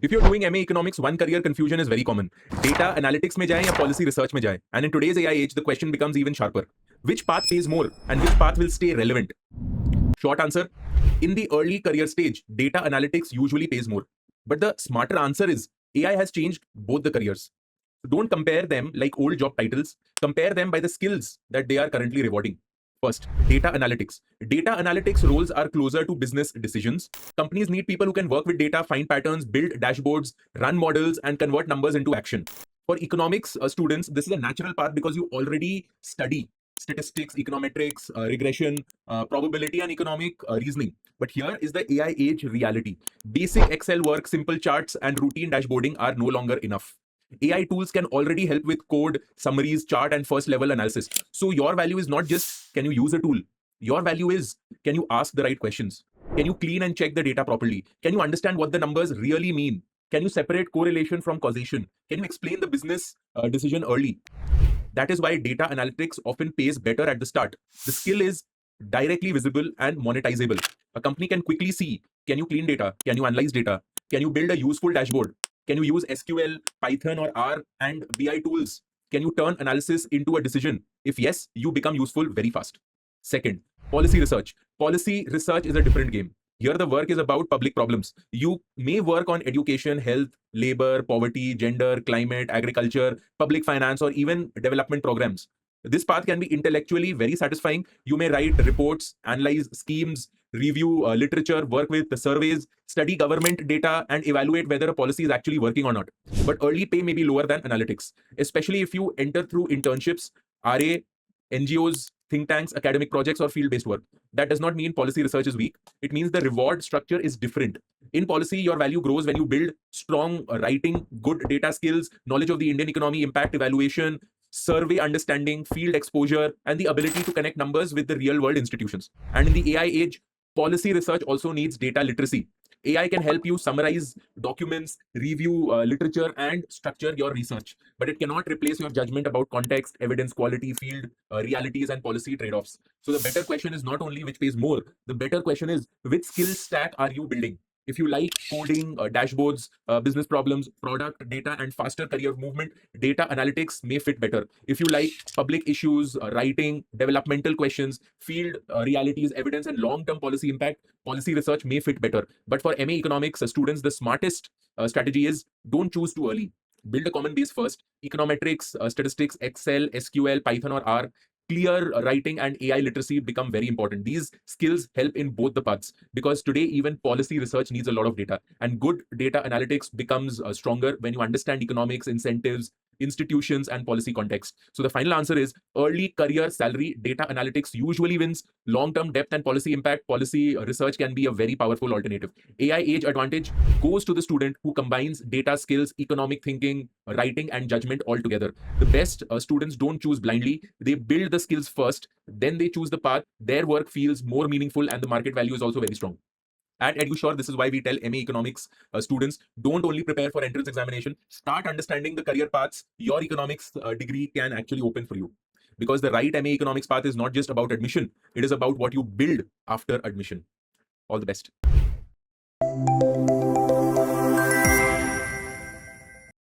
If you're doing MA Economics, one career confusion is very common. Data analytics में जाएं या policy research में जाएं. And in today's AI age, the question becomes even sharper. Which path pays more and which path will stay relevant? Short answer, in the early career stage, data analytics usually pays more. But the smarter answer is AI has changed both the careers. So don't compare them like old job titles. Compare them by the skills that they are currently rewarding. First, data analytics. Data analytics roles are closer to business decisions. Companies need people who can work with data, find patterns, build dashboards, run models, and convert numbers into action. For economics students, this is a natural path because you already study statistics, econometrics, regression, probability, and economic reasoning. But here is the AI age reality. Basic Excel work, simple charts, and routine dashboarding are no longer enough. AI tools can already help with code, summaries, chart, and first level analysis. So your value is not just can you use a tool. Your value is can you ask the right questions? Can you clean and check the data properly? Can you understand what the numbers really mean? Can you separate correlation from causation? Can you explain the business decision early? That is why data analytics often pays better at the start. The skill is directly visible and monetizable. A company can quickly see, can you clean data? Can you analyze data? Can you build a useful dashboard? Can you use SQL, Python, or R and BI tools? Can you turn analysis into a decision? If yes, you become useful very fast. Second, policy research. Policy research is a different game. Here, the work is about public problems. You may work on education, health, labor, poverty, gender, climate, agriculture, public finance, or even development programs. This path can be intellectually very satisfying. You may write reports, analyze schemes, review literature, work with the surveys, study government data, and evaluate whether a policy is actually working or not. But early pay may be lower than analytics, especially if you enter through internships, RA, NGOs, think tanks, academic projects, or field-based work. That does not mean policy research is weak. It means the reward structure is different. In policy, your value grows when you build strong writing, good data skills, knowledge of the Indian economy, impact evaluation, survey understanding, field exposure, and the ability to connect numbers with the real-world institutions. And in the AI age, policy research also needs data literacy. AI can help you summarize documents, review literature, and structure your research. But it cannot replace your judgment about context, evidence quality, field realities, and policy trade offs. So the better question is not only which pays more, the better question is which skill stack are you building? If you like coding, dashboards, business problems, product data, and faster career movement, data analytics may fit better. If you like public issues, writing, developmental questions, field realities, evidence, and long-term policy impact, policy research may fit better. But for MA Economics students, the smartest strategy is don't choose too early. Build a common base first. Econometrics, statistics, Excel, SQL, Python, or R. Clear writing and AI literacy become very important. These skills help in both the paths because today even policy research needs a lot of data, and good data analytics becomes stronger when you understand economics, incentives, institutions, and policy context. So the final answer is early career salary data analytics usually wins. Long-term depth and policy impact, policy research can be a very powerful alternative. AI age advantage goes to the student who combines data skills, economic thinking, writing, and judgment all together. The best students don't choose blindly. They build the skills first, then they choose the path. Their work feels more meaningful and the market value is also very strong. At EduSure, this is why we tell MA Economics students, don't only prepare for entrance examination, start understanding the career paths your economics degree can actually open for you. Because the right MA Economics path is not just about admission, it is about what you build after admission. All the best.